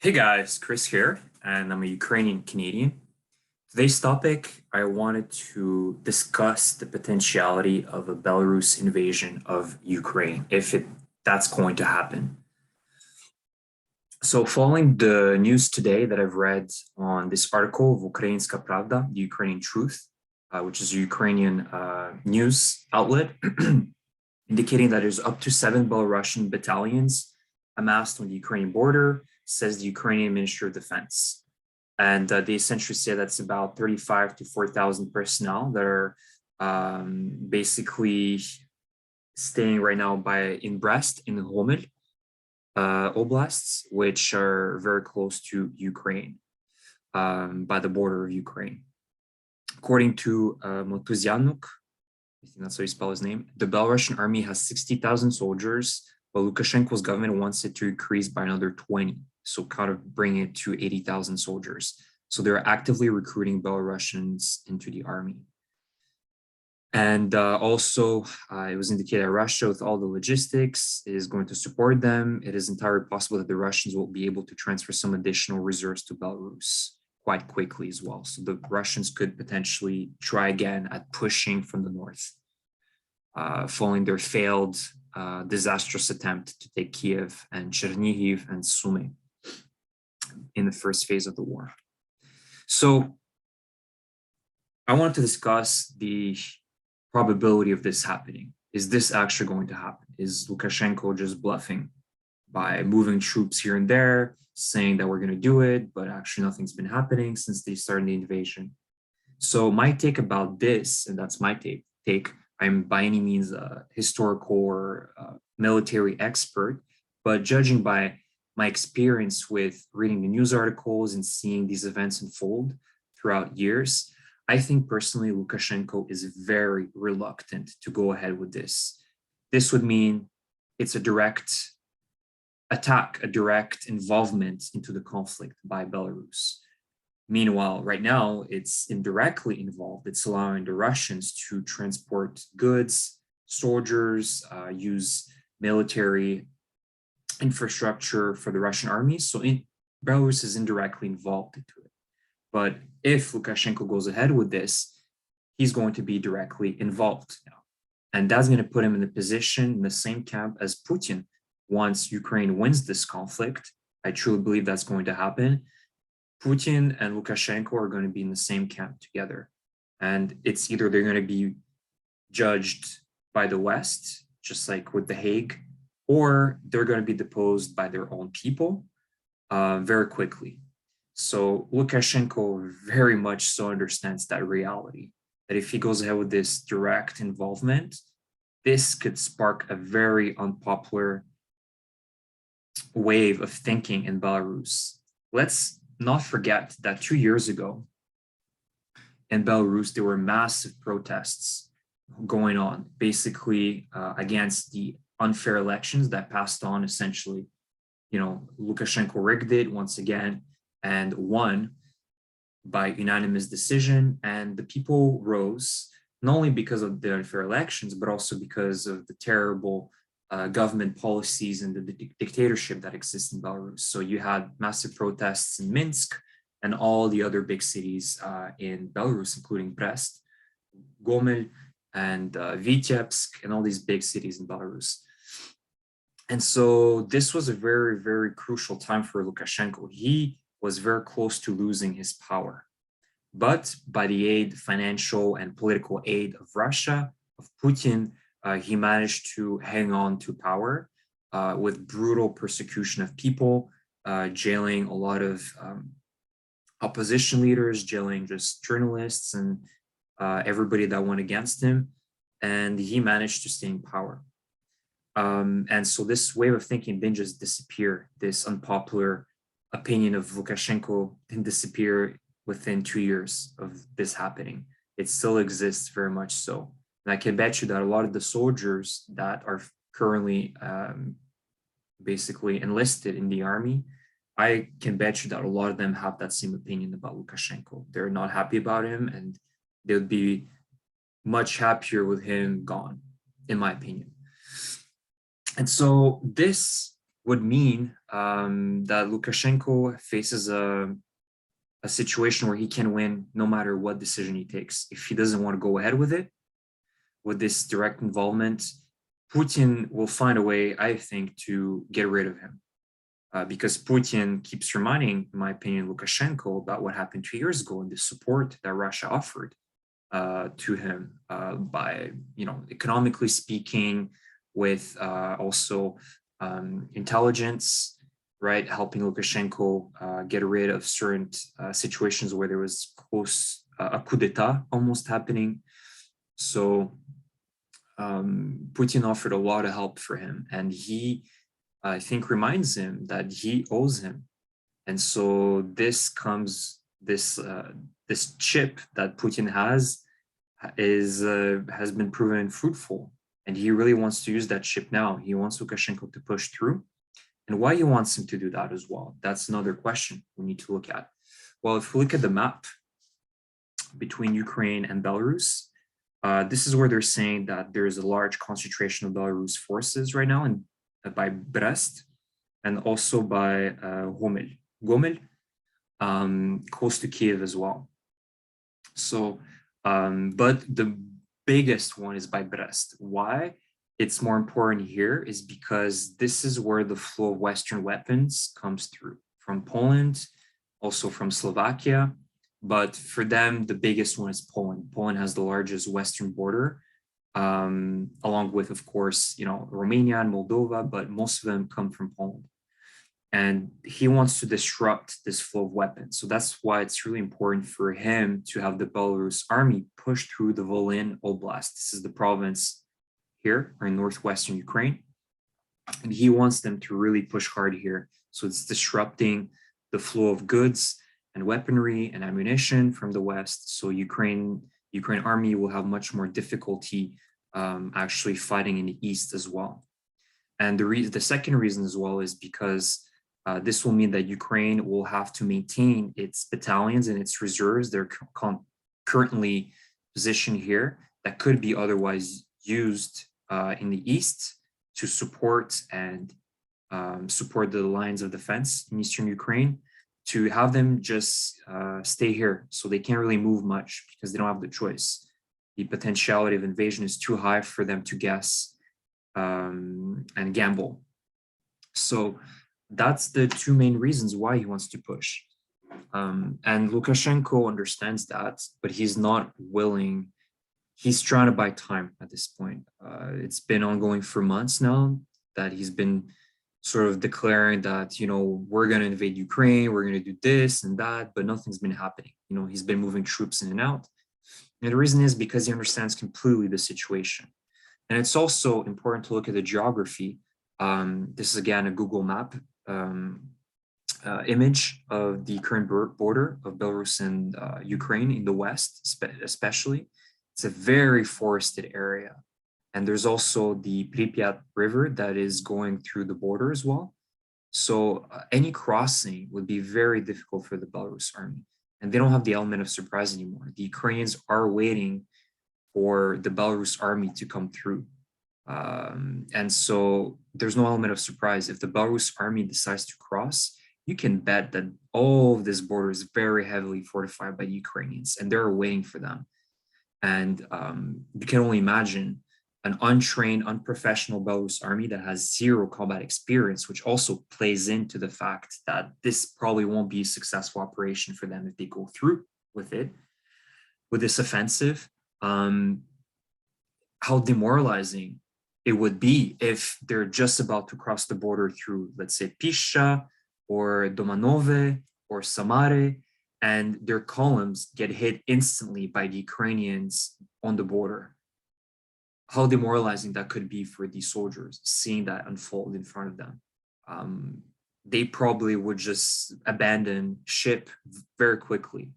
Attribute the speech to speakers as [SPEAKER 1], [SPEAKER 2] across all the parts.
[SPEAKER 1] Hey guys, Chris here, and I'm a Ukrainian Canadian. Today's topic, I wanted to discuss the potentiality of a Belarus invasion of Ukraine, if that's going to happen. So, following the news today that I've read on this article of Ukrainska Pravda, the Ukrainian Truth, which is a Ukrainian news outlet, indicating that there's up to 7 Belarusian battalions amassed on the Ukrainian border, says the Ukrainian Ministry of Defense. And they essentially say that's about 35 to 4,000 personnel that are basically staying right now in Brest, in Homel oblasts, which are very close to Ukraine, by the border of Ukraine. According to Motuzyanuk, I think that's how you spell his name, the Belarusian army has 60,000 soldiers, but Lukashenko's government wants it to increase by another 20, so kind of bring it to 80,000 soldiers. So they're actively recruiting Belarusians into the army. And also, it was indicated that Russia, with all the logistics, is going to support them. It is entirely possible that the Russians will be able to transfer some additional reserves to Belarus quite quickly as well. So the Russians could potentially try again at pushing from the north, following their failed, disastrous attempt to take Kiev and Chernihiv and Sumy in the first phase of the war. So I wanted to discuss the probability of this happening. Is this actually going to happen? Is Lukashenko just bluffing by moving troops here and there, saying that we're going to do it, but actually nothing's been happening since they started the invasion? So my take about this, and that's my take, I'm by any means a historical or military expert, but judging by my experience with reading the news articles and seeing these events unfold throughout years, I think personally Lukashenko is very reluctant to go ahead with this. This would mean it's a direct attack, a direct involvement into the conflict by Belarus. Meanwhile, right now, it's indirectly involved. It's allowing the Russians to transport goods, soldiers, use military infrastructure for the Russian army. So Belarus is indirectly involved into it. But if Lukashenko goes ahead with this, he's going to be directly involved now. And that's going to put him in the position, in the same camp as Putin. Once Ukraine wins this conflict, I truly believe that's going to happen. Putin and Lukashenko are going to be in the same camp together. And it's either they're going to be judged by the West, just like with The Hague, or they're going to be deposed by their own people very quickly. So Lukashenko very much so understands that reality, that if he goes ahead with this direct involvement, this could spark a very unpopular wave of thinking in Belarus. Let's not forget that 2 years ago in Belarus, there were massive protests going on, basically against the unfair elections that passed on essentially. Lukashenko rigged it once again and won by unanimous decision. And the people rose, not only because of the unfair elections, but also because of the terrible government policies and the dictatorship that exists in Belarus. So you had massive protests in Minsk and all the other big cities in Belarus, including Brest, Gomel, and Vitebsk, and all these big cities in Belarus. And so this was a very, very crucial time for Lukashenko. He was very close to losing his power. But by the financial and political aid of Russia, of Putin, he managed to hang on to power with brutal persecution of people, jailing a lot of opposition leaders, jailing just journalists and everybody that went against him. And he managed to stay in power. And so this way of thinking didn't just disappear. This unpopular opinion of Lukashenko didn't disappear within 2 years of this happening. It still exists very much so. And I can bet you that a lot of the soldiers that are currently basically enlisted in the army, I can bet you that a lot of them have that same opinion about Lukashenko. They're not happy about him, and they would be much happier with him gone, in my opinion. And so this would mean that Lukashenko faces a situation where he can win no matter what decision he takes. If he doesn't want to go ahead with it, with this direct involvement, Putin will find a way, I think, to get rid of him. Because Putin keeps reminding, in my opinion, Lukashenko about what happened 2 years ago and the support that Russia offered to him by, economically speaking, with also intelligence, right, helping Lukashenko get rid of certain situations where there was close a coup d'état almost happening. So Putin offered a lot of help for him, and he, I think, reminds him that he owes him. And so this chip that Putin has been proven fruitful, and he really wants to use that chip now. He wants Lukashenko to push through, and why he wants him to do that as well. That's another question we need to look at. Well, if we look at the map between Ukraine and Belarus, this is where they're saying that there is a large concentration of Belarus forces right now, and by Brest and also by Gomel, close to Kiev as well. So, but the biggest one is by Brest. Why it's more important here is because this is where the flow of Western weapons comes through from Poland, also from Slovakia. But for them, the biggest one is Poland. Poland has the largest Western border, along with, of course, Romania and Moldova, but most of them come from Poland. And he wants to disrupt this flow of weapons. So that's why it's really important for him to have the Belarus army push through the Volyn Oblast. This is the province here, or in northwestern Ukraine. And he wants them to really push hard here. So it's disrupting the flow of goods and weaponry and ammunition from the West. So Ukraine army will have much more difficulty actually fighting in the East as well. And the second reason as well is because this will mean that Ukraine will have to maintain its battalions and its reserves. They're currently positioned here that could be otherwise used in the East to support support the lines of defense in Eastern Ukraine, to have them just stay here. So they can't really move much because they don't have the choice. The potentiality of invasion is too high for them to guess and gamble. So that's the two main reasons why he wants to push. And Lukashenko understands that, but he's not willing. He's trying to buy time at this point. It's been ongoing for months now that he's been sort of declaring that, we're going to invade Ukraine, we're going to do this and that, but nothing's been happening. He's been moving troops in and out. And the reason is because he understands completely the situation. And it's also important to look at the geography. This is, again, a Google map image of the current border of Belarus and Ukraine in the West, especially. It's a very forested area. And there's also the Pripyat River that is going through the border as well. So any crossing would be very difficult for the Belarus army. And they don't have the element of surprise anymore. The Ukrainians are waiting for the Belarus army to come through. And so there's no element of surprise. If the Belarus army decides to cross, you can bet that all of this border is very heavily fortified by the Ukrainians, and they're waiting for them. And you can only imagine an untrained, unprofessional Belarus army that has zero combat experience, which also plays into the fact that this probably won't be a successful operation for them if they go through with it, with this offensive. How demoralizing it would be if they're just about to cross the border through, let's say, Pisha or Domanove or Samare, and their columns get hit instantly by the Ukrainians on the border. How demoralizing that could be for these soldiers, seeing that unfold in front of them. They probably would just abandon ship very quickly.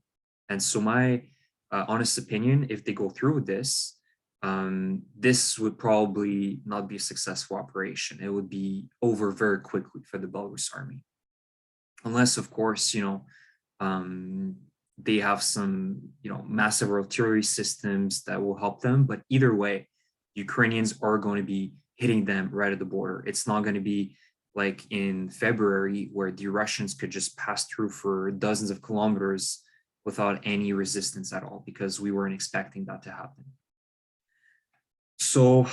[SPEAKER 1] And so my honest opinion, if they go through with this, this would probably not be a successful operation. It would be over very quickly for the Belarus army. Unless, of course, they have some, massive artillery systems that will help them. But either way, Ukrainians are going to be hitting them right at the border. It's not going to be like in February, where the Russians could just pass through for dozens of kilometers without any resistance at all, because we weren't expecting that to happen. So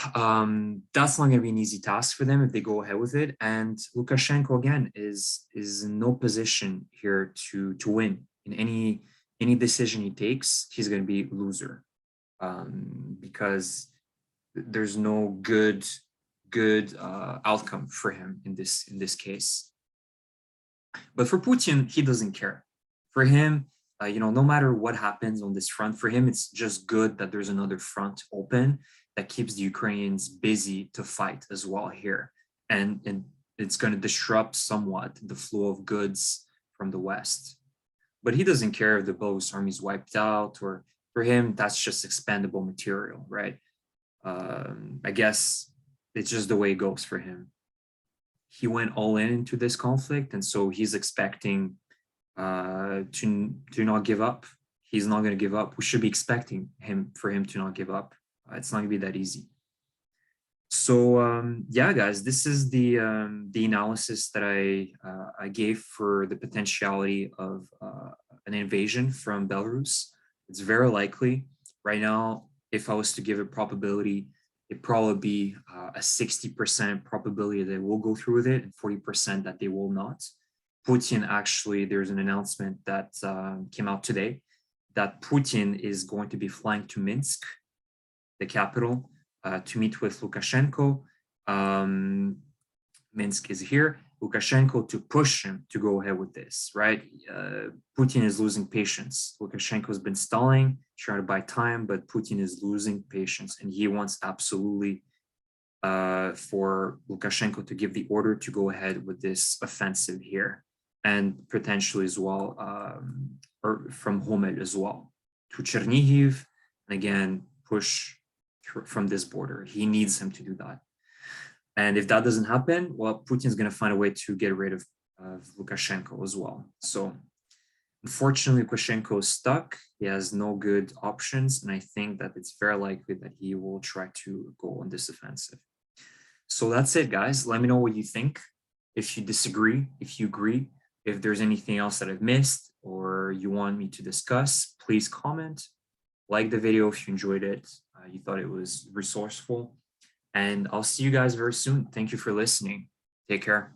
[SPEAKER 1] that's not going to be an easy task for them if they go ahead with it. And Lukashenko again is in no position here to win in any decision he takes. He's going to be a loser because there's no good outcome for him in this case. But for Putin, he doesn't care. For him, no matter what happens on this front, for him, it's just good that there's another front open that keeps the Ukrainians busy to fight as well here. And it's going to disrupt somewhat the flow of goods from the West. But he doesn't care if the Belarus army is wiped out, or for him, that's just expendable material, right? I guess it's just the way it goes for him. He went all in into this conflict, and so he's expecting to not give up. He's not going to give up. We should be expecting for him to not give up. It's not going to be that easy. So yeah, guys, this is the analysis that I gave for the potentiality of an invasion from Belarus. It's very likely right now. If I was to give a probability, it'd probably be a 60% probability that they will go through with it and 40% that they will not. Putin, actually, there's an announcement that came out today that Putin is going to be flying to Minsk, the capital, to meet with Lukashenko. Minsk is here. Lukashenko to push him to go ahead with this, right? Putin is losing patience. Lukashenko has been stalling, trying to buy time, but Putin is losing patience, and he wants absolutely for Lukashenko to give the order to go ahead with this offensive here, and potentially as well, or from Homel as well, to Chernihiv, and again, push from this border. He needs him to do that. And if that doesn't happen, well, Putin's going to find a way to get rid of Lukashenko as well. So unfortunately, Lukashenko is stuck. He has no good options. And I think that it's very likely that he will try to go on this offensive. So that's it, guys. Let me know what you think. If you disagree, if you agree, if there's anything else that I've missed or you want me to discuss, please comment. Like the video if you enjoyed it, you thought it was resourceful. And I'll see you guys very soon. Thank you for listening. Take care.